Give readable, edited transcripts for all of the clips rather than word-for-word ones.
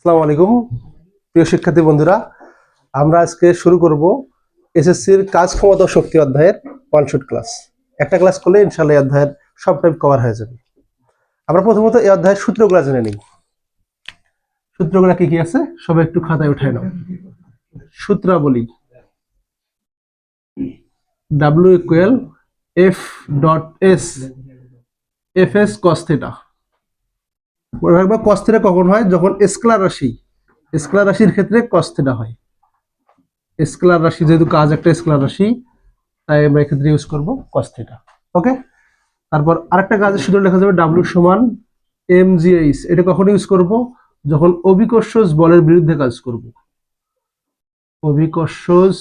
আসসালামু আলাইকুম প্রিয় শিক্ষার্থী বন্ধুরা, আমরা আজকে শুরু করব এসএসসির কাজ ক্ষমতা ও শক্তি অধ্যায়ের ওয়ান শট ক্লাস। একটা ক্লাস করলে ইনশাআল্লাহ এই অধ্যায়ের সব টাইপ কভার হয়ে যাবে। আমরা প্রথমত এই অধ্যায়ের সূত্রগুলো জেনে নিই। সূত্রগুলো কি কি আছে সবাই একটু খাতায় উঠায় নাও। সূত্রাবলী W equal F dot S Fs cos theta. মনে রাখবা cos থিটা কখন হয়? যখন স্কেলার রাশির ক্ষেত্রে cos থিটা হয়। স্কেলার রাশি যেহেতু কাজ একটা স্কেলার রাশি, তাই আমরা এক্ষেত্রে ইউজ করব cos থিটা। ওকে, তারপর আরেকটা কাজের সূত্র লেখা যাবে W সমান mgh। এটা কখন ইউজ করব? যখন অভিকর্ষজ বলের বিরুদ্ধে কাজ করব। অভিকর্ষজ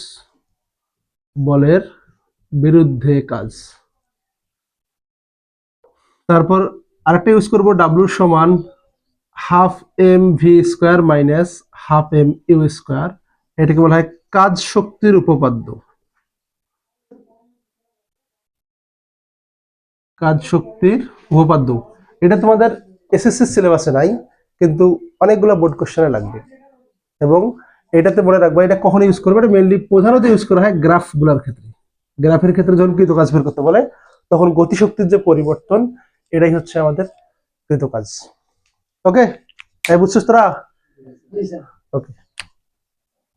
বলের বিরুদ্ধে কাজ। তারপর আরেকটা ইউজ করব W সমান half mv square minus half mu square. এটাকে বলা হয় কাজ শক্তির উপপাদ্য। কাজ শক্তির উপপাদ্য এটা তোমাদের এসএসসি সিলেবাসে নাই, কিন্তু অনেকগুলো বোর্ড কোশ্চেনে লাগবে। এবং এটাতে মনে রাখবা এটা কখন ইউজ করবে, এটা মেইনলি প্রধানত ইউজ করা হয় গ্রাফগুলোর ক্ষেত্রে। গ্রাফের ক্ষেত্রে যখন কৃতকাজ বের করতে বলে তখন গতিশক্তির যে পরিবর্তন, এটাই হচ্ছে আমাদের কৃতকাজ। ওকে, তাই বুঝছিস তোরা? ওকে,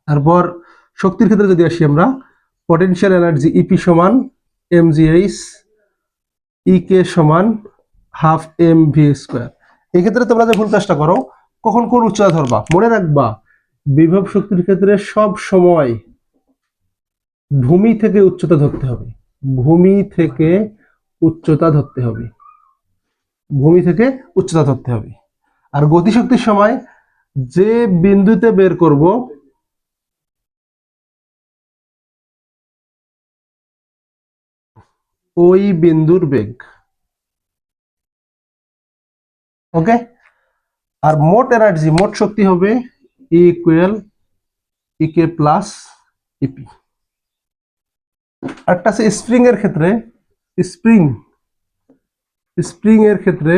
তারপর শক্তির ক্ষেত্রে যদি আসি আমরা, পটেনশিয়াল এনার্জি ইপি সমান mgh, ইকে সমান হাফ mv স্কয়ার। এই ক্ষেত্রে তোমরা যে ভুল কাজটা করো, কখন কোন উচ্চতা ধরবা মনে রাখবা, বিভব শক্তির ক্ষেত্রে সব সময় ভূমি থেকে উচ্চতা ধরতে হবে। ভূমি থেকে উচ্চতা ধরতে হবে। ভূমি থেকে উচ্চতা ধরতে হবে। আর গতিশক্তির সময় যে বিন্দুতে বের করব ওই বিন্দুর বেগ। ওকে, আর মোট এনার্জি, মোট শক্তি হবে E ইকুয়াল ইকে প্লাস ইপি। একটা আছে স্প্রিং এর ক্ষেত্রে, স্প্রিং স্প্রিং এর ক্ষেত্রে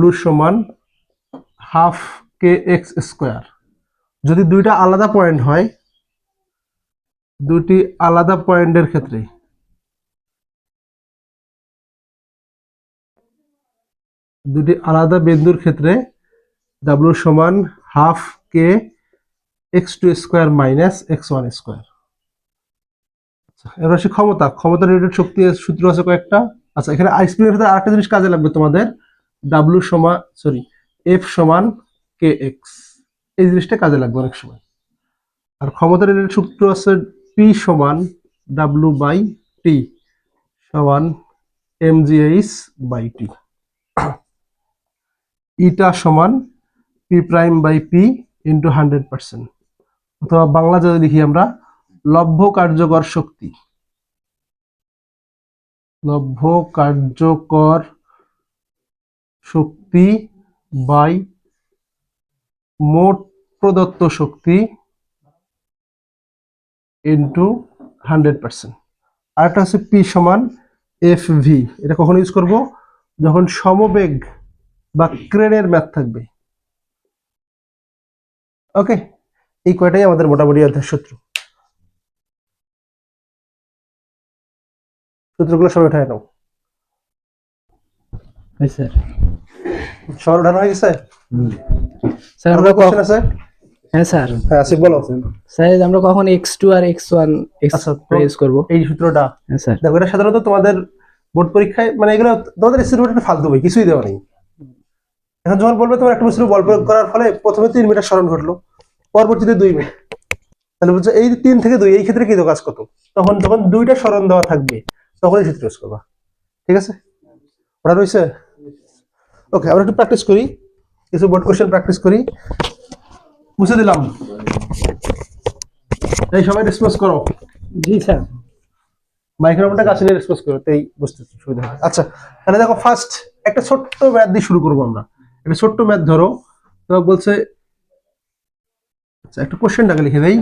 W সমান হাফ কে এক্স স্কোয়ার। যদি দুইটা আলাদা পয়েন্ট হয়, দুটি আলাদা পয়েন্টের ক্ষেত্রে দুটি আলাদা বিন্দুর ক্ষেত্রে W সমান half k x two square minus x one square. এবার আসি ক্ষমতা রিলেটেড শক্তি সূত্র আছে কয়েকটা। আচ্ছা, এখানে স্প্রিং এর ক্ষেত্রে আরেকটা জিনিস কাজে লাগবে তোমাদের, এফ সমান কে এক্স। এই জিনিসটা কাজে লাগবে অনেক সময়। আর ক্ষমতা রিলেটেড সূত্র আছে পি সমান ডাব্লু বাই টি সমান mgh বাই টি। ইটা সমান P prime by P into 100%। অথবা বাংলা যদি লিখি আমরা, লব্ধ কার্যকর শক্তি, লব্ধ কার্যকর শক্তি বাই মোট প্রদত্ত শক্তি ইন্টু 100%। আরেকটা হচ্ছে পি সমান এফ ভি। এটা কখন ইউজ করব? যখন সমবেগ বা ক্রেনের ম্যাথ থাকবে। ওকে, এই কয়টাই আমাদের মোটামুটি অধ্যায়ের সূত্রগুলো সবাই উঠায় নাও। স্যার সবার উঠানো হয়ে গেছে? স্যার আর আমরা কোনো কোশ্চেন আছে? হ্যাঁ স্যার, হ্যাঁ আসিফ বলো। স্যার আমরা কখন x2 আর x1 আচ্ছা, ইউজ করব? এই সূত্রটা হ্যাঁ স্যার। দেখো, এটা সাধারণত তোমাদের বোর্ড পরীক্ষায় মানে এগুলো তোমাদের এসএসসি ফালতু বই, কিছুই দেওয়া নেই। এখন যখন বলবে তোমার একটা বস্তু বল প্রয়োগ করার ফলে প্রথমে 3 মিটার স্মরণ ঘটলো, পরবর্তীতে 2 মিটার, তাহলে বলছে এই 3 থেকে 2 এই ক্ষেত্রে কি কাজ কত, তখন যখন 2টা স্মরণ দেওয়া থাকবে তখন এই সূত্র ইউজ করবা। ঠিক আছে, ওটা রয়েছে। ওকে, আমরা একটু প্র্যাকটিস করি, কিছু বোর্ড কোশ্চেন প্র্যাকটিস করি। মুছে দিলাম। এই সবাই রেসপন্স করো। জি স্যার। মাইক্রোফোনটা কাছে নিয়ে রেসপন্স করো, তাই বুঝতে সুবিধা হবে। আচ্ছা, তাহলে দেখো ফার্স্ট একটা ছোট্ট ম্যাথ দিয়ে শুরু করবো আমরা। একটা ছোট্ট ম্যাথ ধরো, তোমাকে বলছে, আচ্ছা একটা কোশ্চেনটাকে লিখে দেই।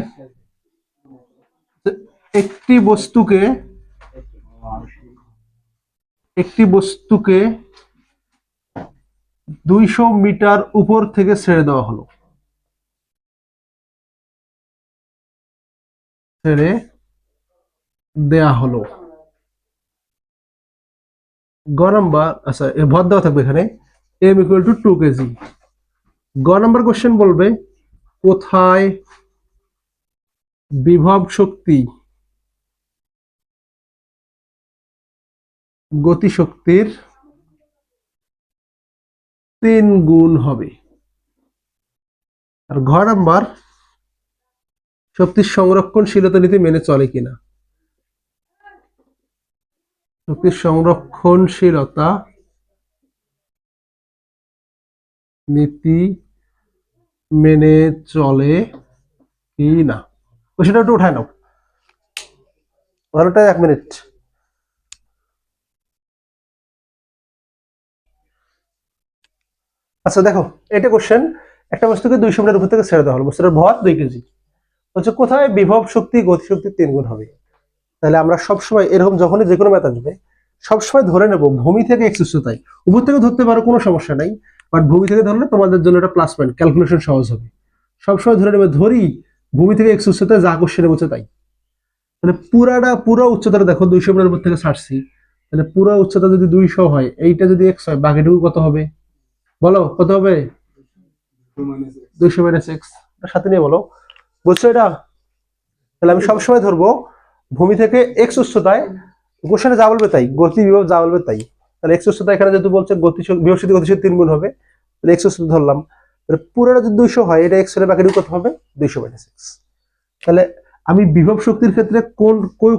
একটি বস্তুকে 200 মিটার উপর থেকে ছেড়ে দেওয়া হলো, ছেড়ে দেয়া হলো। গ নাম্বার, আচ্ছা ভর দেওয়া থাকবে এখানে m ইকুয়াল টু 2 কেজি। গ নাম্বার কোশ্চেন বলবে কোথায় বিভব শক্তি গতিশক্তির 3 গুণ হবে। আর ঘ নাম্বার শক্তির সংরক্ষণশীলতা নীতি মেনে চলে কিনা। শক্তির সংরক্ষণশীলতা নীতি মেনে চলে কি না, সেটা একটু উঠায় নাও, ভালোটা 1 মিনিট। আচ্ছা দেখো, এটা কোশ্চেন, একটা বস্তুকে 200 মিটার উপর থেকে ছেড়ে দেওয়া হলো, বস্তুটার ভর 2 কেজি, হচ্ছে কোথায় বিভব শক্তি গতিশক্তির 3 গুণ হবে। তাহলে আমরা সবসময় এরকম যখনই যে কোনো ম্যাথ আসবে সবসময় ধরে নেব ভূমি থেকে এক্স উচ্চতায়, উপর থেকে ধরতে পারো কোনো সমস্যা নাই, বাট ভূমি থেকে ধরলে তোমাদের জন্য এটা প্লাস পয়েন্ট, ক্যালকুলেশন সহজ হবে। সবসময় ধরে নেবে ধরি ভূমি থেকে এক্স উচ্চতায় যা কোশ্চেনে বলছে তাই। তাহলে পুরো উচ্চতাটা দেখো 200 মিটার উপর থেকে ছাড়ছি, তাহলে পুরো উচ্চতা যদি 200 হয়, এইটা যদি এক্স হয়, বাকিটুকু কত হবে বলো, কত হবে? 200 মাইনাস এক্স, সাথে নিয়ে বলো, বুঝছো এটা? তাহলে আমি সবসময় ধরবো ভূমি থেকে এক্স উচ্চতায়, কোশ্চেনে যা বলবে তাই, গতি বিভব যা বলবে তাই। তাহলে এক্স উচ্চতা এখানে যেহেতু বলছে বিভব শক্তি গতিশক্তি 3 গুণ হবে, তাহলে এক্স উচ্চতা ধরলাম। তাহলে পুরোটা যদি 200 হয়, এটা এক্স হলে বাকিটুকু কত হবে? 200 মাইনাস এক্স। তাহলে আমি বিভব শক্তির ক্ষেত্রে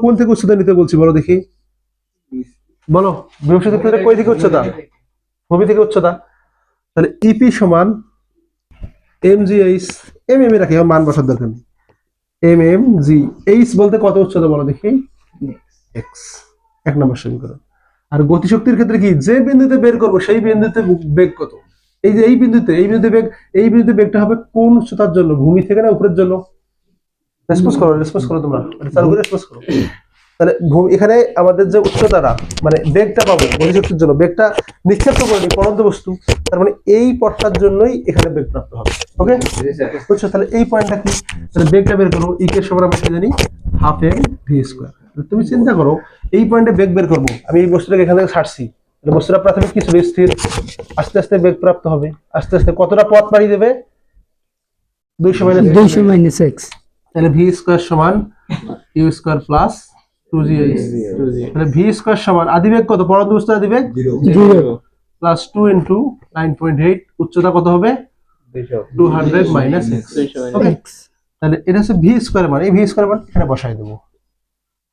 কোন থেকে উচ্চতা নিতে বলছি বলো দেখি, বলো বিভব শক্তির ক্ষেত্রে কই থেকে উচ্চতা? ভূমি থেকে উচ্চতা। তাহলে ইপি সমান mgh, এম এ রাখি, মান বসার দরকার নেই, mmgh বলতে কত উচ্চতা বলো দেখি? x, 1 নম্বর সমীকরণ। আর গতিশক্তির ক্ষেত্রে কি, যে বিন্দুতে বের করবো সেই বিন্দুতে বেগ কত, এই যে এই বিন্দুতে বেগ, এই বিন্দুতে বেগটা হবে কোন উচ্চতার জন্য, ভূমি থেকে না উপরের জন্য? রেসপন্স করো তোমরা, চালু করে রেসপন্স করো। তাহলে এখানে আমাদের যে উচ্চতাটা মানে বেগটা পাবো গতিশক্তির জন্য, বেগটা নিক্ষেপ তো করিনি, পড়ন্ত বস্তু, তার মানে এই পথটার জন্যই এখানে বেগ প্রাপ্ত হবে। ওকে বুঝছো? তাহলে এই পয়েন্টটা কি, তাহলে বেগটা বের করবো, ই কে সমান আমরা জানি হাফ এম ভি স্কোয়ার। তুমি চিন্তা করো এই পয়েন্টে বেগ বের করবো, আমি এই বস্তুটাকে এখান থেকে ছাড়ছি, বস্তুটা প্রাথমিক কিছু স্থির, আস্তে আস্তে বেগ প্রাপ্ত হবে, আস্তে আস্তে কতটা পথ পাড়ি দেবে? 200 মাইনাস এক্স। তাহলে ভি স্কোয়ার সমান ইউ স্কোয়ার প্লাস 2gh। তাহলে ভি স্কোয়ার সমান আদিবেগ কত, পরন্ত বস্তুর আদিবেগ 0 প্লাস 2 ইন্টু 9.8, উচ্চতা কত হবে? 200 মাইনাস এক্স। ওকে, তাহলে এটা হচ্ছে ভি স্কোয়ার মান, এই ভি স্কোয়ার মান এখানে বসাই দেবো,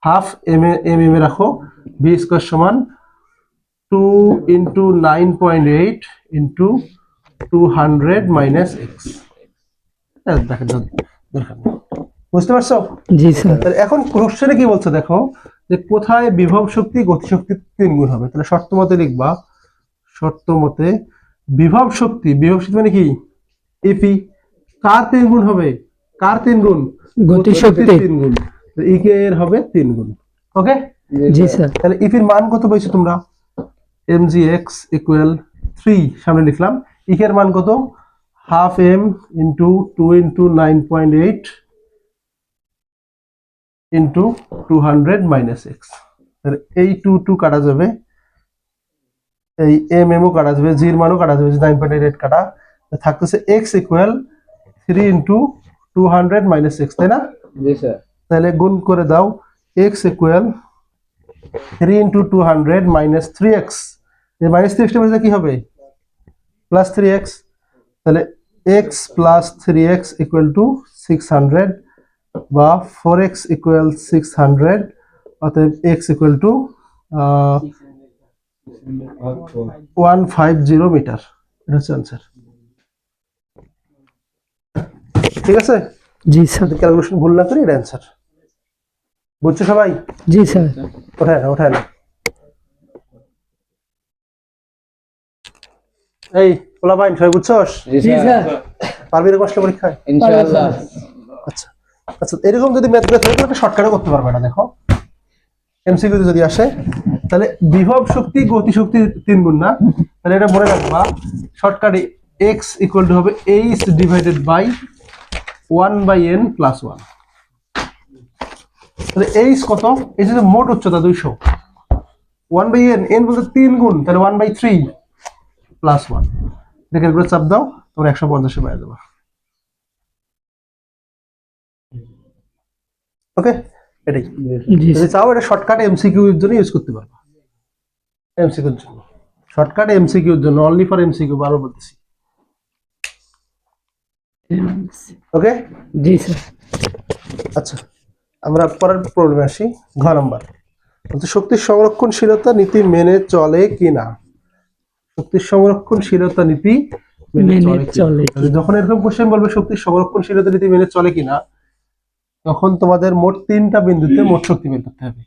হাফ এম এ রাখো, ভি স্কোয়ার সমান 2 ইন্টু 9.8 ইন্টু 200 মাইনাস এক্স। দেখেন দরকার নেই, বুঝতে পারছো? জি স্যার। তাহলে এখন কোশ্চেনে কি বলছে দেখো, যে কোথায় বিভব শক্তি গতিশক্তির 3 গুণ হবে। তাহলে শর্ত মতে লিখবা, শর্ত মতে বিভব শক্তি মানে কি, ইপি, কার 3 গুণ হবে? কার 3 গুণ? গতিশক্তির 3 গুণ। ই কে এর হবে 3 গুণ। ওকে জি স্যার। তাহলে ইপির মান কত পেয়েছো তোমরা? mgx ইকুয়াল 3 সামনে লিখলাম, ই কে এর মান কত? Half M into 2 into 9.8 into 200 minus X. তাহলে এই 2 কাটা যাবে, এই ও কাটা যাবে, জির মানও কাটা যাবে, 9.8 কাটা থাকতেছে x equal 3 into 200 minus x, তাই না? জি স্যার। তাহলে গুণ করে দাও, x equal 3 into 200 minus 3x, এই মাইনাস 3x টা কি হবে? Plus 3x। তাহলে x plus 3x equal to 600 বা 4x ইকুয়াল 600, অতএব x ইকুয়াল টু 150 মিটার। এটা হচ্ছে আনসার। ঠিক আছে? জি স্যার। ক্যালকুলেশন ভুল না করে এটা অ্যান্সার। বুঝছো সবাই? জি স্যার। ওঠায় না এই পোলা বাইন, সবাই বুঝছস? জি স্যার। পারবি এরকম আসলে পরীক্ষায়? ইনশাআল্লাহ। আচ্ছা আচ্ছা, এরকম যদি ম্যাথ গুলো থাকে একটা শর্টকাটও করতে পারবে না। দেখো এমসিকিউ যদি আসে, তাহলে বিভব শক্তি গতি শক্তি 3 গুণ না, তাহলে এটা মনে রাখবা, শর্টকাটে x ইকুয়াল টু হবে h divided by 1/n plus 1। তাহলে h কত? এই যে মোট উচ্চতা 200, 1/n, n বলতে 3 গুণ, তাহলে 1/3 প্লাস 1। এটা ক্যালকুলেটর চাপ দাও, তোমরা 150 এ পেয়ে যাবে। ওকে, এটাই। জি যদি চাও এটা শর্টকাট এমসিকিউ এর জন্য ইউজ করতে পারবা, এমসিকিউ এর জন্য, শর্টকাট এমসিকিউ এর জন্য, অনলি ফর এমসিকিউ, বারবার বলতেছি। ওকে, জি স্যার। আচ্ছা আমরা পরের প্রবলেমে আসি। ঘ নাম্বার বলতে শক্তির সংরক্ষণশীলতা নীতি মেনে চলে কিনা। শক্তির সংরক্ষণশীলতা নীতি মেনে মেনে চলে চলে কিনা। যখন এরকম কোশ্চেন বলবে শক্তির সংরক্ষণশীলতা নীতি মেনে চলে কিনা, তখন তোমাদের মোট 3টা বিন্দুতে মোট শক্তি বের করতে হবে,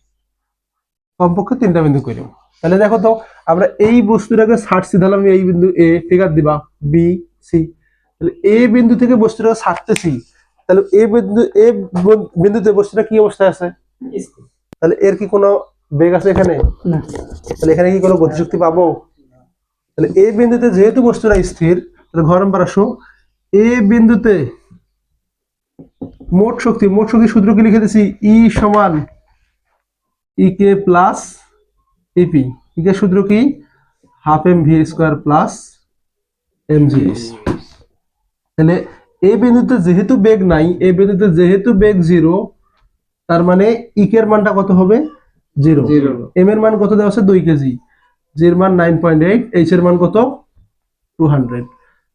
কমপক্ষে 3টা বিন্দু করে। তাহলে দেখো তো, আমরা এই বস্তুটাকে ছাড়ছি, ধরলাম এই বিন্দু এ, ফিগার দিবা বি সি, তাহলে এ বিন্দু থেকে বস্তুটাকে ছাড়তেছি, তাহলে এ বিন্দুতে বস্তুটা কি অবস্থায় আছে? তাহলে এর কি কোনো বেগ আছে এখানে? না। তাহলে এখানে কি কোনো গতিশক্তি পাবো? তাহলে এ বিন্দুতে যেহেতু বস্তুটা স্থির, তাহলে ঘর নাম্বার আসো, এ বিন্দুতে মোট শক্তি সূত্র কি লিখে দিছি? ই সমান ই কে প্লাস ইপি। ই কে সূত্র কি? Half M V square plus M G. তাহলে এ বিন্দুতে যেহেতু বেগ নাই, এ বিন্দুতে যেহেতু বেগ 0, তার মানে ই কে এর মানটা কত হবে? 0। এম এর মান কত দেওয়া আছে? 2 কেজি। জি এর মান 9.8, এইচ এর মান কত? 200।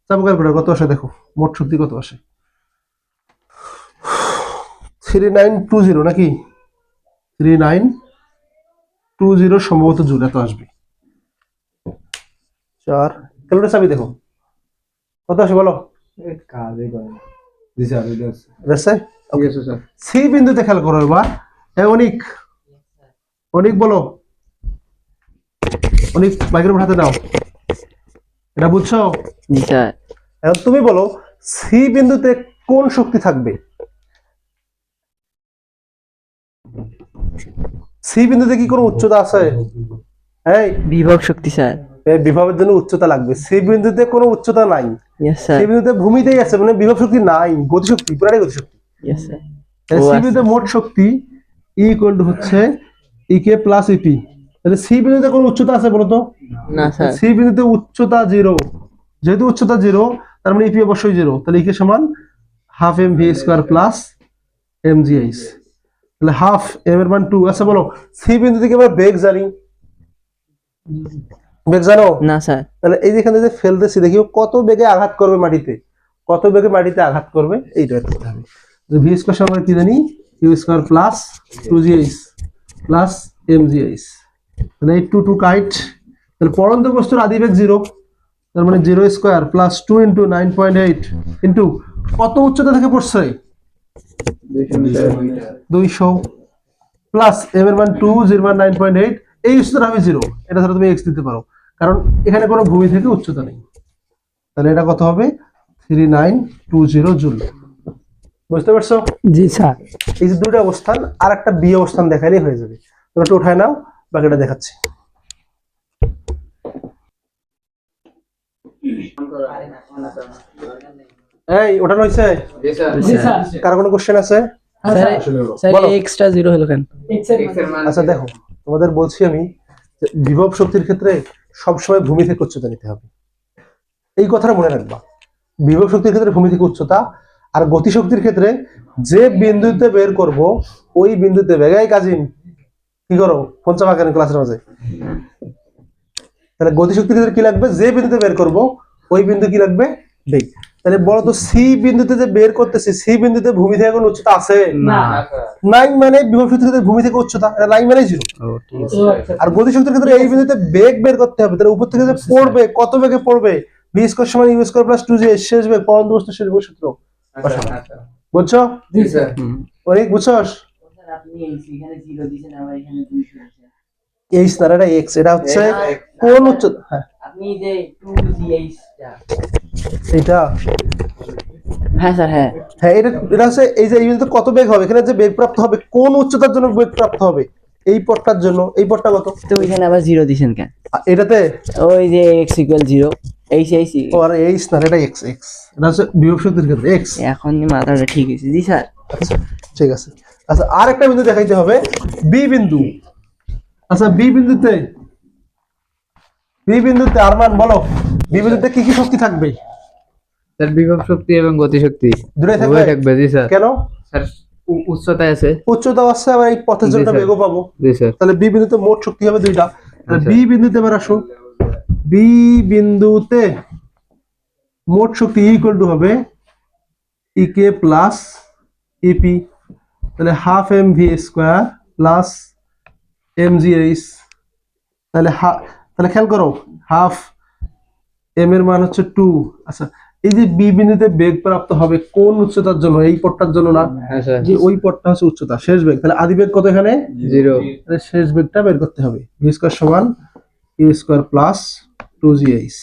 চাপকার করে কত আসে দেখো, মোট শক্তি কত আসে? 3920 নাকি? 3920 সম্ভবত জুল এত আসবে। 4 ক্যালকুলেটর চাবি দেখো কত আসে বলো। সি বিন্দুতে খেয়াল করো এবার। অনিক, অনিক বলো, অনিক মাইক্রোফোন হাতে দাও। এটা বুঝছো? জি স্যার। এখন তুমি বলো সি বিন্দুতে কোন শক্তি থাকবে? সি বিন্দুতে কি কোনো উচ্চতা আছে? এই বিভব শক্তি স্যার। এই বিভবের জন্য উচ্চতা লাগবে। সি বিন্দুতে কোনো উচ্চতা নাই, ইয়েস স্যার। সি বিন্দুতে ভূমিতেই আছে, মানে বিভব শক্তি নাই, গতিশক্তি, পুরাটাই গতিশক্তি। Yes sir. তাহলে সি বিন্দুতে মোট শক্তি ই ইকুয়াল টু হচ্ছে ই কে প্লাস ইপি। তাহলে সি বিন্দুতে কোনো উচ্চতা আছে বলো তো? না স্যার। সি বিন্দুতে উচ্চতা 0, যেহেতু উচ্চতা 0, তার মানে ইপি অবশ্যই 0। তাহলে ইকে সমান half M V square plus M G H. তাহলে হাফ এম এর মান 2। আচ্ছা বলো, সি বিন্দু থেকে আমরা বেগ জানি, বেগ জানো? না স্যার। তাহলে এই যেখানে যে ফেলতেছি, দেখিও কত বেগে আঘাত করবে মাটিতে, কত বেগে মাটিতে আঘাত করবে, এইটা করতে হবে। ভি স্কোয়ার সমান কি জানি? U square plus 2gh plus mgh। তাহলে এই 2 কাইট, তাহলে পরন্ত বস্তুর আদিবেগ 0, তার মানে 0 স্কোয়ার প্লাস 2 ইন্টু 9.8 ইন্টু কত উচ্চতা থেকে পড়ছে? 200 প্লাস এম এর মান 2, জির মান 9.8, এই উচ্চতা হবে 0। এটা ধরো তুমি এক্স দিতে পারো, কারণ এখানে কোনো ভূমি থেকে উচ্চতা নেই। তাহলে এটা কত হবে? 3920 জুল। বুঝতে পারছো? জি স্যার। এই যে দুটো অবস্থান আর একটা বি অবস্থান দেখাইলেই হয়ে যাবে। তোমরা একটু উঠায় নাও, বাকিটা দেখাচ্ছি। এই ওঠানো হয়েছে? জি স্যার। কার কোনো কোশ্চেন আছে? স্যার বলো। এক্সট্রা 0 হলো কেন? আচ্ছা দেখো, তোমাদের বলছি আমি যে বিভব শক্তির ক্ষেত্রে সবসময় ভূমি থেকে উচ্চতা নিতে হবে, এই কথাটা মনে রাখবা। বিভব শক্তির ক্ষেত্রে ভূমি থেকে উচ্চতা, আর গতি শক্তির ক্ষেত্রে যে বিন্দুতে বের করব ওই বিন্দুতে বেগ। এই কাজিন কি করো, ফোন চাপা কেন ক্লাসের মাঝে? তাহলে গতি শক্তির ক্ষেত্রে কি লাগবে? যে বিন্দুতে বের করব ওই বিন্দু কি লাগবে? বেগ। তাহলে বলো তো, সি বিন্দুতে যে বের করতেছি, সি বিন্দুতে ভূমি থেকে কোনো উচ্চতা আছে? না। নাই, মানে বিভব শক্তির ক্ষেত্রে ভূমি থেকে উচ্চতা, এটা নাই মানে 0। আর গতি শক্তির ক্ষেত্রে এই বিন্দুতে বেগ বের করতে হবে, তাহলে উপর থেকে যে পড়বে, কত বেগে পড়বে? ভি স্কয়ার সমান ইউ স্কয়ার প্লাস 2j, শেষ বেগ, পরন্ত বস্তু শেষ বেগ সূত্র। বুঝছো? জি স্যার। অনেক বুঝছস? আপনি এখানে 0 দিবেন, আবার এখানে 200 আছে। এইচ না, এটা এক্স, এটা হচ্ছে কোন উচ্চতা? হ্যাঁ আপনি যে 2gh টা এটা, হ্যাঁ স্যার। হ্যাঁ হ্যাঁ এটা হচ্ছে এই যে এই বিন্দুতে কত বেগ হবে, এখানে যে বেগ প্রাপ্ত হবে, কোন উচ্চতার জন্য বেগ প্রাপ্ত হবে, এই পথটার জন্য। এই পথটা কত? তো ওইখানে আবার 0 দিছেন কেন? এটাতে ওই যে x = 0। এই ও আর এইচ না, এটা এক্স এক্স, এটা হচ্ছে বিভব শক্তির ক্ষেত্রে এক্স। এখন মাথাটা ঠিক হয়েছে। জি স্যার। আচ্ছা ঠিক আছে। আচ্ছা আর একটা বিন্দু দেখাইতে হবে, বি বিন্দু। আচ্ছা বি বিন্দুতে আর মান বলো, বি বিন্দুতে কি কি শক্তি থাকবে? স্যার বিভব শক্তি এবং গতি শক্তি দূরে থাকবে। উভয় থাকবে। জি স্যার। কেন? স্যার উচ্চতায় আছে। উচ্চতা আছে, আবার এই পথের জন্য জি, স্যার। বেগও পাবো। জি স্যার। তাহলে বি বিন্দুতে মোট শক্তি হবে দুইটা। তাহলে আচ্ছা। বি বিন্দুতে এবার আসো, বি বিন্দুতে মোট শক্তি ইকুয়াল টু হবে ইকে প্লাস ইপি। তাহলে half M V square plus M G H. তাহলে তাহলে খেয়াল করো, হাফ এম এর মান হচ্ছে 2। আচ্ছা এই যে বি বিন্দুতে বেগ প্রাপ্ত হবে কোন উচ্চতার জন্য? এই পথটার জন্য না, হ্যাঁ স্যার। যে ওই পথটা হচ্ছে উচ্চতা, শেষ বেগ। তাহলে আদি বেগ কত এখানে? 0। তাহলে শেষ বেগটা বের করতে হবে। ভি স্কোয়ার সমান you square plus 2gh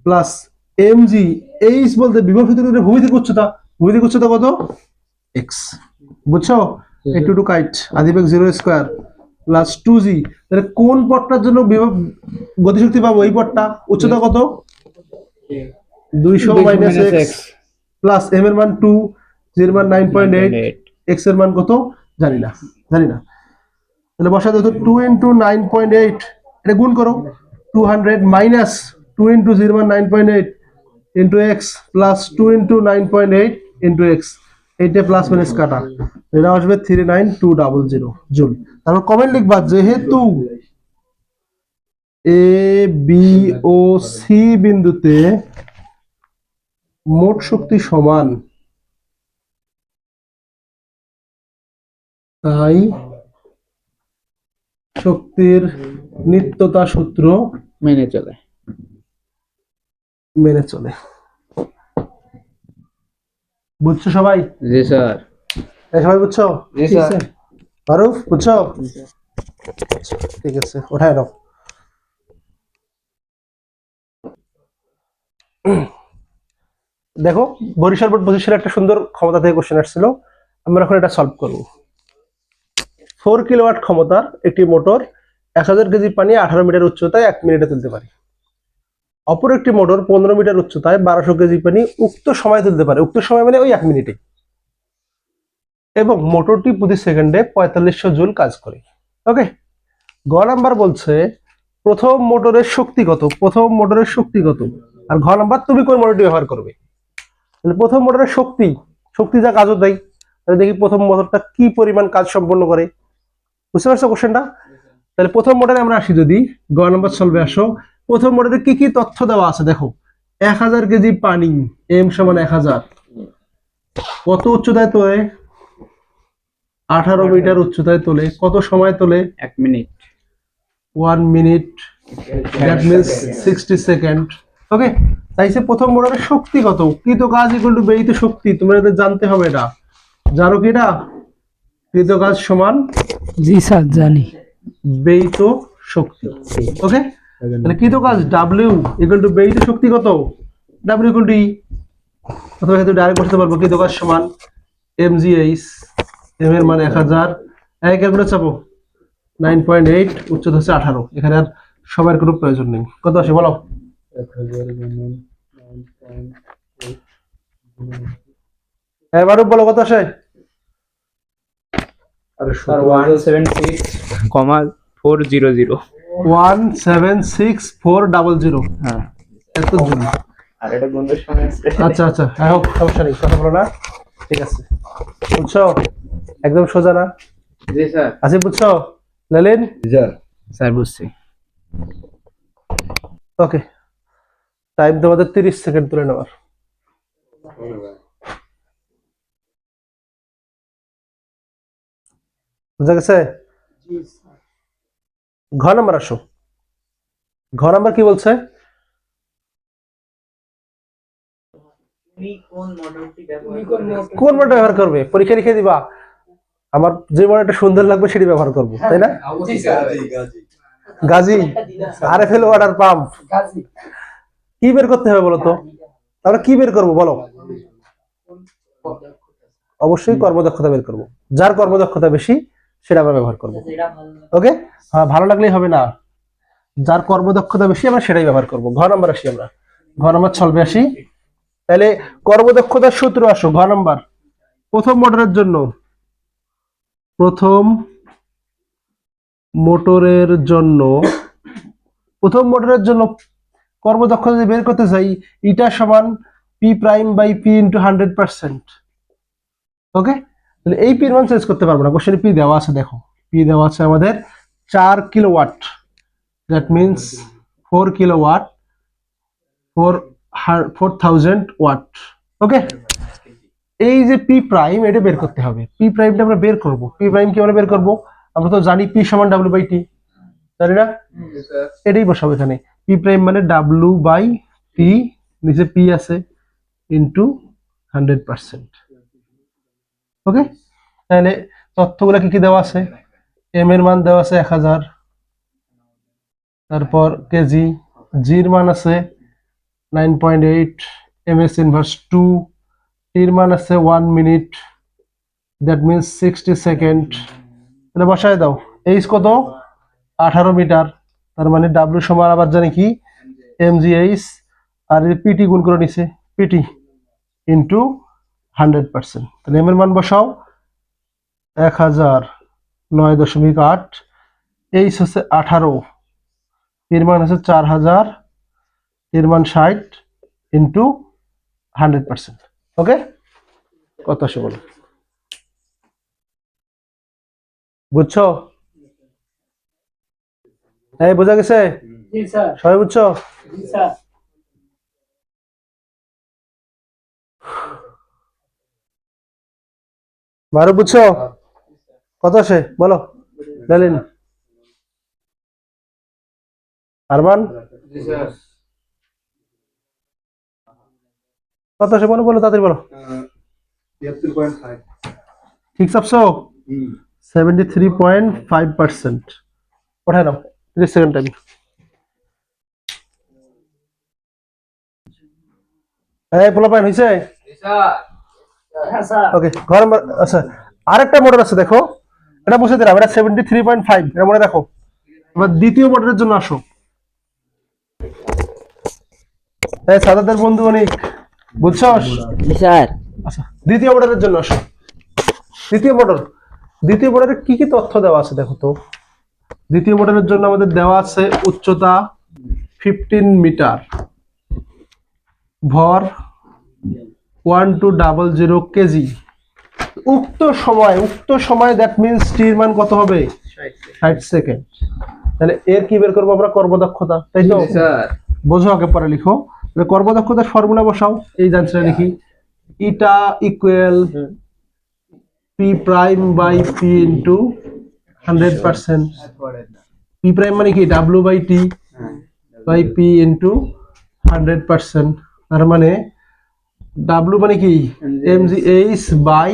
plus M G H বলতে বিভব শক্তি ভূমিতিক উচ্চতা। ভূমিতিক উচ্চতা কত? এক্স। বুঝছো? এই টু কাইট, আদি বেগ 0 স্কোয়ার প্লাস 2g। তাহলে কোন পথটার জন্য বিভব গতিশক্তি পাবো? এই পথটা। উচ্চতা কত? 200 মাইনাস এক্স প্লাস এম এর মান 2, জি এর মান 9.8, এক্স এর মান কত জানি না, তাহলে বসা দাও তো 2 ইন্টু 9.8, এটা গুণ করো। 200 মাইনাস 2 ইন্টু 0 মান 9.8 into x plus 2 into 9.8 into x. এইটা প্লাস মাইনাস কাটা, এটা আসবে 39200 জুল। তারপর কমেন্ট লিখবা, যেহেতু এ বি ও সি বিন্দুতে মোট শক্তি সমান, তাই শক্তির নিত্যতা সূত্র মেনে চলে। মেনে চলে। বুঝছো সবাই? জি স্যার। সবাই বুঝছো? জি স্যার। মারুফ বুঝছো? ঠিক আছে, ওঠায় নাও। দেখো বরিশাল বোর্ড 25 একটা সুন্দর ক্ষমতা থেকে কোশ্চেন আসছিল, আমরা এখন এটা সলভ করব। 4 কিলোওয়াট ক্ষমতার একটি মোটর 1000 কেজি পানি 18 মিটার উচ্চতায় 1 মিনিটে তুলতে পারে। অপর একটি মোটর 15 মিটার উচ্চতায় 1200 কেজি পানি উক্ত সময় তুলতে পারে। উক্ত সময় মানে ওই 1 মিনিটে, এবং মোটরটি প্রতি সেকেন্ডে 4500 জুল কাজ করে। ওকে, গ নাম্বার বলছে প্রথম মোটরের শক্তি কত? প্রথম মোটরের শক্তি কত? আর ঘ নাম্বার তুমি কোন মোটরটি ব্যবহার করবে। তাহলে প্রথম মোটরের শক্তি যা কাজও দেয়, তাহলে দেখি প্রথম মোটরটা কি পরিমাণ কাজ সম্পন্ন করে। বুঝতে পারছো কোশ্চেনটা? তাহলে প্রথম মোটরে আমরা আসি, যদি গ নাম্বার সলভে আসো, প্রথম মোটরে কি কি তথ্য দেওয়া আছে দেখো। 1000 কেজি পানি, এম সমান 1000, কত উচ্চতায় তোলে? 18 মিটার উচ্চতায় তোলে। কত সময় তোলে? 1 minute. 1 minute, that means 60 second. Okay, তাইছে প্রথম মোটরের শক্তি কত? কৃত কাজ ইকুয়াল টু ব্যয়িত শক্তি। তোমরা এটা জানতে হবে, এটা জানো কি? এটা কৃত কাজ সমান জি স্যার জানি। ব্যয়িত শক্তি। ওকে, তাহলে কৃত কাজ ডাব্লিউ ইকুয়াল টু ব্যয়িত শক্তি কত? ডাব্লিউ ইকুয়াল টু ই। অথবা কিন্তু ডাইরেক্ট বসাতে পারবো, কৃত কাজ সমান এমজিএইচ, এম এর মান 1000, এক করে চাপো 9.8, উচ্চতা হচ্ছে 18। এখানে আর সবার কোনো প্রয়োজন নেই। কত আসে বলো? হ্যাঁ মারুফ বলো কত আসে? স্যার 176,400। 176,400। হ্যাঁ। এত জুল। আর এটা বন্ধুর সময় আছে। আচ্ছা আচ্ছা, হ্যাঁ হোক, সমস্যা নেই, কথা বলো না। ঠিক আছে, বুঝছো? একদম সোজা না? জি স্যার। আছে, বুঝছো লালিন? স্যার বুঝছি। ওকে, টাইম তোমাদের 30 সেকেন্ড তুলে নেওয়ার। বুঝা গেছে? ঘ নাম্বার আসো। ঘ নাম্বার কি বলছে? কোন মোটর ব্যবহার করবে? পরীক্ষা লিখে দিবা, আমার যে মোটরটা সুন্দর লাগবে সেটি ব্যবহার করবো, তাই না? Gazi, RFL water pump. কি বের করতে হবে বলো তো? আমরা কি বের করবো বলো? অবশ্যই কর্মদক্ষতা বের করবো। যার কর্মদক্ষতা বেশি সেটা আমরা ব্যবহার করবো। ওকে, হ্যাঁ ভালো লাগলেই হবে না, যার কর্মদক্ষতা বেশি আমরা সেটাই ব্যবহার করব। ঘ নাম্বার আসি আমরা, ঘ নাম্বার চলবে আসি। তাহলে কর্মদক্ষতার সূত্র আসো, ঘ নাম্বার প্রথম মোটরের জন্য, প্রথম মোটরের জন্য কর্মদক্ষতা যদি বের করতে চাই, ইটা সমান P prime by P into 100%। Okay, তাহলে এই পির মান চেঞ্জ করতে পারবো না, কোশ্চেনে পি দেওয়া আছে, দেখো পি দেওয়া আছে আমাদের 4 kilowatt, that means 4 kilowatt, 4000 watt. Okay, এই যে পি প্রাইম এটা বের করতে হবে, পি প্রাইমটা আমরা বের করব। পি প্রাইম কি আমরা বের করব? আমরা তো জানি পি সমান ডাব্লিউ বাই টি, জানি না? এটাই বসাবো এখানে, পি প্রাইম মানে ডাব্লিউ বাই টি, নিচে পি আছে, ইন্টু 100%। ওকে, তাহলে তথ্যগুলো কি কি দেওয়া আছে? এম এর মান দেওয়া আছে 1000, তারপর কেজি, জির মান আছে 9.8, এম এস ইনভার্স 2, টির মান আছে 1 মিনিট, দ্যাট মিনস 60 সেকেন্ড। তাহলে বসায় দাও, এইচ কত? 18 মিটার, তার মানে ডাব্লিউ সমান আবার জানি কি mgh, আর পিটি গুণ করে নিছে পিটি ইন্টু 100%। তাহলে এম এর মান বসাও 1000, 9.8, এইচ হচ্ছে 18, এর মান হচ্ছে 4000, এর মান 60 ইন্টু 100%। ওকে, কত আসে বলো? বুঝছো? এই বোঝা গেছে? জি স্যার। সবাই বুঝছো? জি স্যার। মারু বুঝছো? কত আসে বলো? লালিন, আরমান, কত আসে বলো, বলো তাড়াতাড়ি বলো। 73.5। ঠিক চাপছো? 73.5%। ওঠায় নাও, 30 সেকেন্ড টাইম। এই পোলা পাইন হয়েছে? হ্যাঁ স্যার। ওকে, ঘর নাম্বার, আচ্ছা আরেকটা মোটর আছে দেখো, এটা বুঝে দিলাম, এটা 73.5, এটা মনে রাখো। এবার দ্বিতীয় মোটরের জন্য আসো। এই সাদাতের বন্ধু অনেক, বুঝছস? জি স্যার। আচ্ছা, দ্বিতীয় মোটরের জন্য আসো। দ্বিতীয় মোটরের কি কি তথ্য দেওয়া আছে দেখো তো। দ্বিতীয় মোটরের জন্য আমাদের দেওয়া আছে উচ্চতা 15 মিটার, ভর 1200 কেজি, উক্ত সময় দ্যাট মিনস টির মান কত হবে? 60 সেকেন্ড। তাহলে এর কি বের করবো আমরা? কর্মদক্ষতা, তাই তো? স্যার বোঝো, আগে পরে লিখো। তাহলে কর্মদক্ষতার ফর্মুলা বসাও, এই জানছে লিখি, eta equal P prime by P into 100%। P prime মানে কি? W by T by P into 100%। তার মানে ডাব্লিউ মানে কি? mgh বাই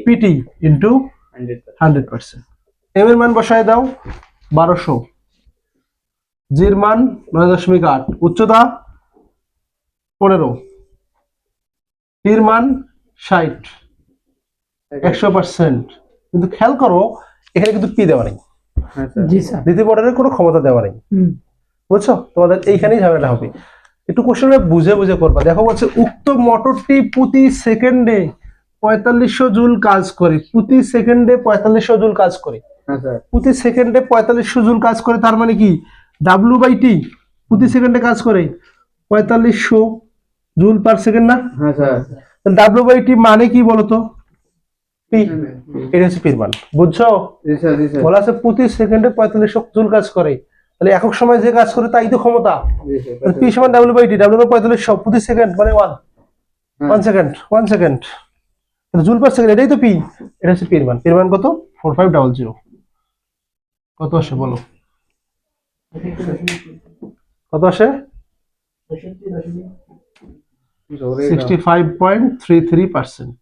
পিটি ইন্টু 100%। এম এর মান বসায় দাও 1200, জির মান 9.8, উচ্চতা 15, টির মান 60, 100%। কিন্তু খেয়াল করো এখানে কিন্তু পি দেওয়া নেই, জি স্যার। দ্বিতীয় মোটরের কোনো ক্ষমতা দেওয়া নেই, বুঝছো? তোমাদের এইখানেই ঝামেলা হবে। একটু কোশ্চেন বুঝে বুঝে করবা। দেখো বলছে উক্ত মোটরটি প্রতি সেকেন্ডে 4500 জুল কাজ করে, প্রতি সেকেন্ডে 4500 জুল কাজ করে, প্রতি সেকেন্ডে 4500 জুল কাজ করে। তার মানে কি? ডাব্লিউ বাই টি প্রতি সেকেন্ডে কাজ করে 4500 জুল পার সেকেন্ড না? ডাব্লিউ বাই টি মানে কি বলতো? পি, এটা হচ্ছে পির মান, বুঝছো? বলা আছে প্রতি সেকেন্ডে 4500 জুল কাজ করে, তাহলে একক সময় যে কাজ করে তাই তো ক্ষমতা। পি সমান W by T, W by 4500 প্রতি সেকেন্ড মানে 1 সেকেন্ড, জুল পার সেকেন্ড, এটাই তো পি। এটা হচ্ছে পির মান। পির মান কত? 4500। কত আসে বলো? কত আসে? 65.33%।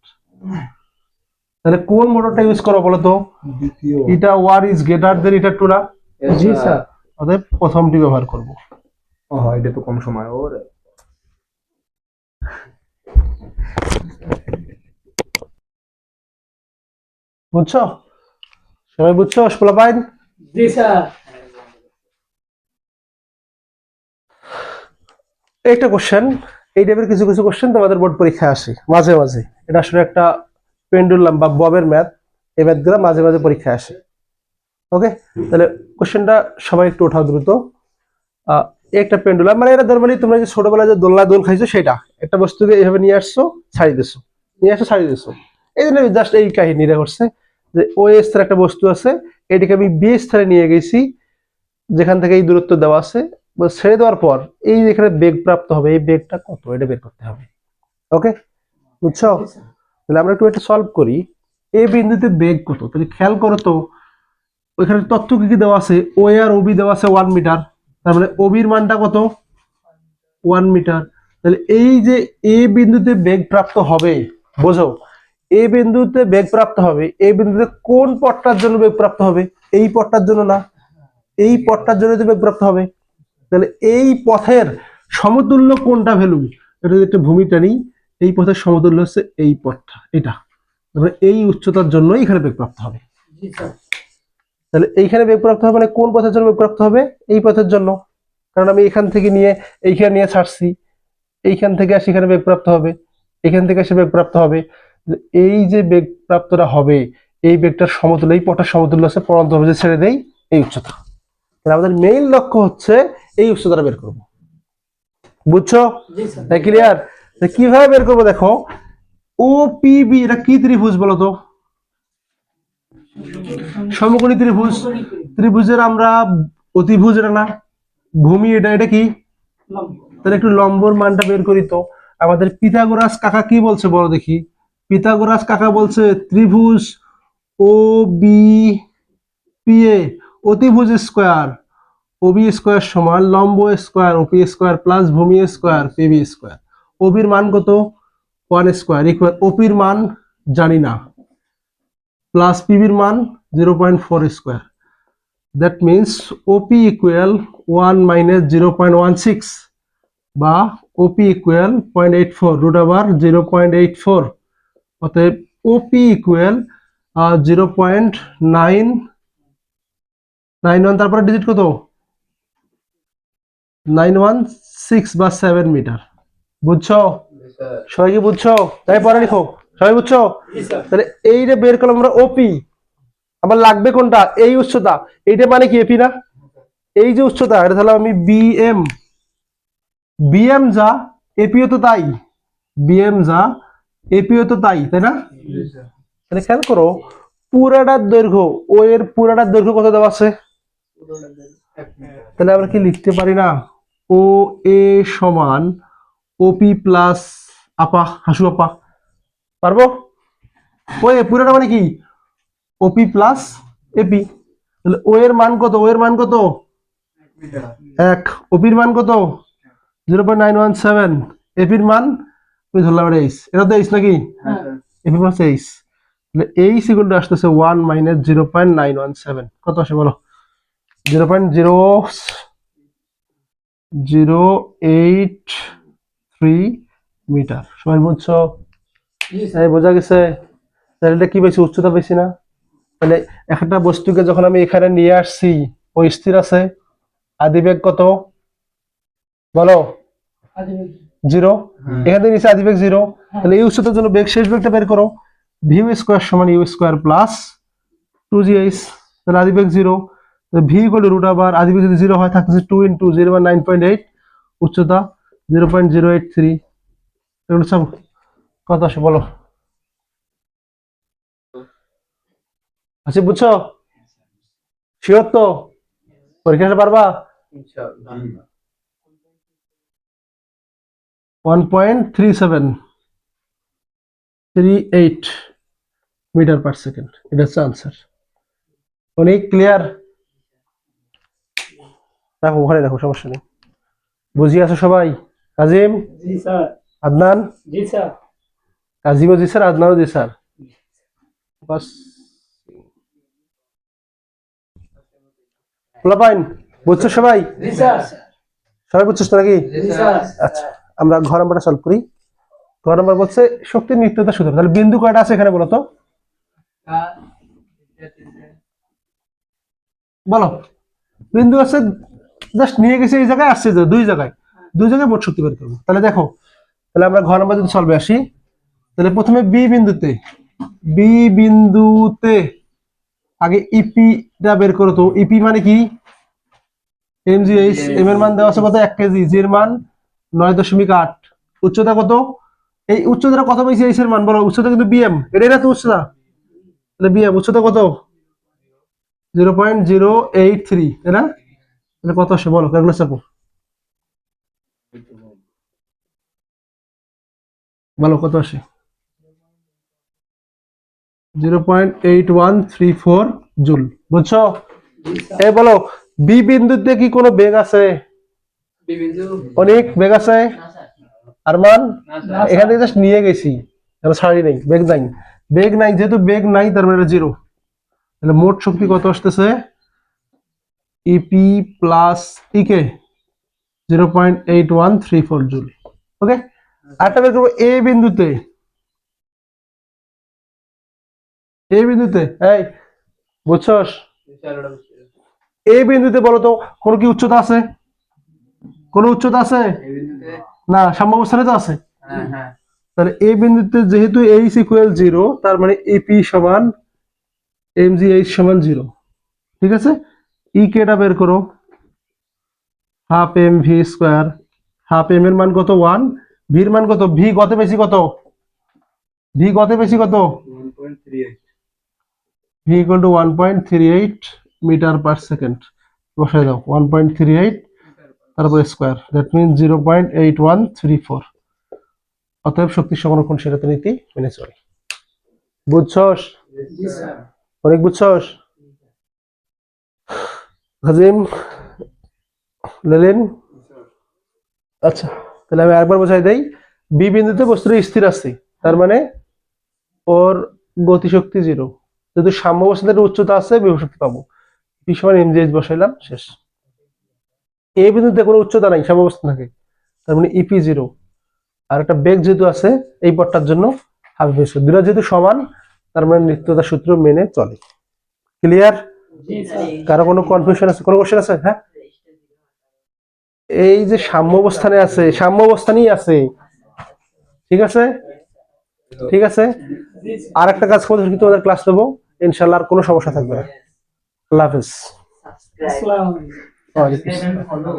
তাহলে কোন মোটরটা ইউজ করো বলো তো? দ্বিতীয়। এটা ওয়ার ইজ গ্রেটার দেন এটা টু না? জি স্যার। অতএব প্রথমটি ব্যবহার করব। এটা তো কম সময় ওর। বুঝছো? সবাই বুঝছো? পোলাপাইন? জি স্যার। একটা কোশ্চেন, এই টাইপের কিছু কিছু কোশ্চেন তোমাদের বোর্ড পরীক্ষায় আসে মাঝে মাঝে। এটা আসলে একটা পেন্ডুলাম বা ববের ম্যাথ, এই ম্যাথগুলো মাঝে মাঝে পরীক্ষায় আসে। ওকে, তাহলে কোশ্চেনটা সবাই একটু ওঠাও দ্রুত। একটা পেন্ডুলাম মানে এটা নরমালি তোমরা যে ছোটবেলায় যে দোলনা দোল খাইছো সেটা, একটা বস্তুকে এইভাবে নিয়ে আসছো, ছাড়ি দিছো, নিয়ে আসছো, ছাড়ি দিছো। এই জন্য জাস্ট এই কাহিনীটা করছে যে ও স্তরে একটা বস্তু আছে, এটাকে আমি বি স্তরে নিয়ে গেছি, যেখান থেকে এই দূরত্ব দেওয়া আছে, ছেড়ে দেওয়ার পর এই যেখানে বেগ প্রাপ্ত হবে, এই বেগটা কত এটা বের করতে হবে। ওকে, বুঝছো? তাহলে আমরা একটু এটা সলভ করি। এ বিন্দুতে বেগ কত, তাহলে খেয়াল করো তো ওইখানে তথ্য কি কি দেওয়া আছে, ও আর ওবি দেওয়া আছে 1 মিটার, তার মানে ওবির মানটা কত 1 মিটার। তাহলে এই যে এ বিন্দুতে বেগ প্রাপ্ত হবে, বোঝো এ বিন্দুতে বেগ প্রাপ্ত হবে, এই বিন্দুতে কোন পথটার জন্য বেগ প্রাপ্ত হবে, এই পথটার জন্য না, এই পথটার জন্য তো বেগ প্রাপ্ত হবে। তাহলে এই পথের সমতুল্য কোনটা ভ্যালু, এটা যদি একটা ভূমিটা নিই, এই পথের সমতুল্য হচ্ছে এই পথটা, এটা তারপরে এই উচ্চতার জন্য এখানে বেগ প্রাপ্ত হবে। তাহলে এইখানে বেগ প্রাপ্ত হবে মানে কোন পথের জন্য বেগ প্রাপ্ত হবে, এই পথের জন্য, কারণ আমি এখান থেকে নিয়ে এইখানে নিয়ে ছাড়ছি, এইখান থেকে আসি এখানে বেগ প্রাপ্ত হবে, এখান থেকে এসে বেগ প্রাপ্ত হবে। এই যে বেগ প্রাপ্তটা হবে, এই বেগটার সমতুল্য, এই পথের সমতুল্য হচ্ছে পরন্ত হবে যে ছেড়ে দেই এই উচ্চতা। তাহলে আমাদের মেইন লক্ষ্য হচ্ছে এই উচ্চতাটা বের করব, বুঝছো? তাই ক্লিয়ার? কিভাবে বের করবো দেখো, ও পি বি এটা কি ত্রিভুজ বলো তো? সমকোণী ত্রিভুজ। ত্রিভুজের আমরা অতিভুজ এটা না, ভূমি এটা, এটা কি? তাহলে একটু লম্বর মানটা বের করি তো। আমাদের পিথাগোরাস কাকা কি বলছে বলো দেখি, পিথাগোরাস কাকা বলছে ত্রিভুজ ও বি পি এ অতিভুজ স্কোয়ার ওবি স্কোয়ার সমান লম্ব স্কোয়ার ওপি স্কোয়ার প্লাস ভূমি স্কোয়ার পিবি স্কোয়ার। ওবির মান কত 1 স্কোয়ার ইকুয়াল ওপির মান জানি না, প্লাস পিবির মান 0.4 square. That means OP equal 1 minus 0.16 বা ওপি ইকুয়াল 0.84 রুট ওভার 0.84। অতএব ওপি ইকুয়াল 0.991, তারপরে ডিজিট কত 916 বা 7 মিটার। বুঝছো সবাই? কি বুঝছো? তাই পরে লিখো, সবাই বুঝছো? তাহলে এইটা বের করলাম আমরা ওপি, আবার লাগবে কোনটা, এই উচ্চতা, এইটা মানে কি এপি না, এই যে উচ্চতা এটা তাহলে আমি বিএম, বিএম যা এপিও তো তাই, বিএম যা এপিও তো তাই, তাই না? তাহলে খেয়াল করো পুরাটার দৈর্ঘ্য, ও এর পুরাটার দৈর্ঘ্য কত দেওয়া আছে, তাহলে আমরা কি লিখতে পারি না ও এ সমান ওপি প্লাস আপা, হাসু আপা, পারবো? ও এ পুরাটা মানে কি ওপি প্লাস এপি। তাহলে ও এর মান কত, ও এর মান কত 1, ওপির মান কত 0.917, এপির মান তুমি ধরলাম এটা এইচ, এটা তো এইচ নাকি, এপি প্লাস এইচ। তাহলে এইচ ইকুয়াল টু আসতেছে 1 মাইনাস 0.917, কত আসে বলো 0.0083 মিটার। সবাই বুঝছো? বোঝা গেছে? তাহলে এটা কি পাইছি, উচ্চতা পাইছি না? মানে একটা বস্তুকে যখন আমি এখানে নিয়ে আসছি ও স্থির আছে, আদিবেগ কত বলো 0, এখান থেকে নিচে আদিবেগ 0। তাহলে এই উচ্চতার জন্য বেগ শেষ বেগটা বের করো, ভিউ স্কোয়ার সমান ইউ স্কোয়ার প্লাস 2gh। তাহলে আদিবেগ 0, v equal to root over আদিবেগ যদি 0 হয় থাকতেছে 2 ইন্টু 0.9.8, উচ্চতা 0.083। এগুলো সব কত আসে বলো? আচ্ছা বুঝছো? শিওর তো? পরীক্ষা পারবা? 1.3738 মিটার পার সেকেন্ড, এটা হচ্ছে আনসার। অনেক ক্লিয়ার? রাখো ওখানে রাখো, সমস্যা নেই। বুঝিয়ে আছো সবাই? কাজিম, জি স্যার। আদনান, জি স্যার। কাজিমও জি স্যার, আদনানও জি স্যার। বাস পোলাপাইন বুঝছো সবাই? জি স্যার। সবাই বুঝছো তো নাকি? জি স্যার। আচ্ছা আমরা ঘর নাম্বারটা সলভ করি। ঘর নাম্বার বলছে শক্তির নিত্যতা সূত্র। তাহলে বিন্দু কয়টা আছে এখানে বলো তো? বলো বিন্দু আছে, জাস্ট নিয়ে গেছে এই জায়গায়, আসছে দুই জায়গায়, দুই জায়গায় মোট শক্তি বের করবো। তাহলে দেখো, তাহলে আমরা ঘর নাম্বার যদি সলভে আসি, তাহলে প্রথমে বি বিন্দুতে আগে ইপিটা বের করো। তো ইপি মানে কি? এমজিএইচ। এম এর মান দেওয়া আছে কত? 1 কেজি। জি এর মান 9.8। উচ্চতা কত? এই উচ্চতাটা কত পাইছি? এইচ এর মান বলো। উচ্চতা কিন্তু বিএম, এটাই না তো উচ্চতা। তাহলে বিএম উচ্চতা কত? 0.083, তাই না? তাহলে কত আসে বলো, ক্যালকুলেট করো। বলো কত আসে? 0.8134 জুল। বুঝছো? এই বলো, বি বিন্দুতে কি কোনো বেগ আছে? অনেক বেগ আছে। আর মান এখান থেকে জাস্ট নিয়ে গেছি, ছাড়ি নেই, বেগ নাই। বেগ নাই, যেহেতু বেগ নাই তার মানে জিরো। তাহলে মোট শক্তি কত আসতেছে? EP plus EK 0.8134 joule. Okay, আরেকটা বের করবো এ বিন্দুতে। এই বুঝছস? এই বিন্দুতে বলো তো কোন কি উচ্চতা আছে? কোন উচ্চতা আছে না? সাম্যাবস্থানে তো আছে। তাহলে এই বিন্দুতে যেহেতু এইচ ইকুয়াল 0, তার মানে এপি সমান এমজিএইচ সমান 0। ঠিক আছে, ই কেটা বের করো। Half M V square. Half M এর মান কত? 1। ভির মান কত? ভি কত বেশি কত? ভি কত বেশি কত? 1.38 V equal to 1.38 metre per second. বসাই দাও 1.38, তারপরে স্কোয়ার, দ্যাট মিন 0.8134। অতএব শক্তি সংরক্ষণশীলতা নীতি মেনে চলে। বুঝছস? অনেক বুঝছস? হাজিম, লেলিন? আচ্ছা, তাহলে আমি একবার বোঝাই দেই। বি বিন্দুতে বস্তুটা স্থির আছে, তার মানে ওর গতিশক্তি 0। যেহেতু সাম্যাবস্থার উচ্চতা আছে, বিভব শক্তি পাবো। পি সমান এমজিএইচ বসাইলাম, শেষ। এই বিন্দুতে কোনো উচ্চতা নাই, সাম্যাবস্থা থাকে, তার মানে ইপি 0। আর একটা বেগ যেহেতু আছে এই পথটার জন্য হাফ ভি স্কয়ার। দুটো যেহেতু সমান, তার মানে নিত্যতার সূত্র মেনে চলে। ক্লিয়ার? কারো কোনো কনফিউশন আছে? কোনো কোশ্চেন আছে? হ্যাঁ, এই যে সাম্যাবস্থানে আছে, সাম্যাবস্থানেই আছে। ঠিক আছে, ঠিক আছে। আর একটা কাজ করতে কিন্তু তোমাদের ক্লাস নেবো, ইনশাল্লাহ আর কোনো সমস্যা থাকবে না। আল্লাহ হাফেজ। সাবস্ক্রাইব ওয়ালাইকুম আসসালাম। ফলো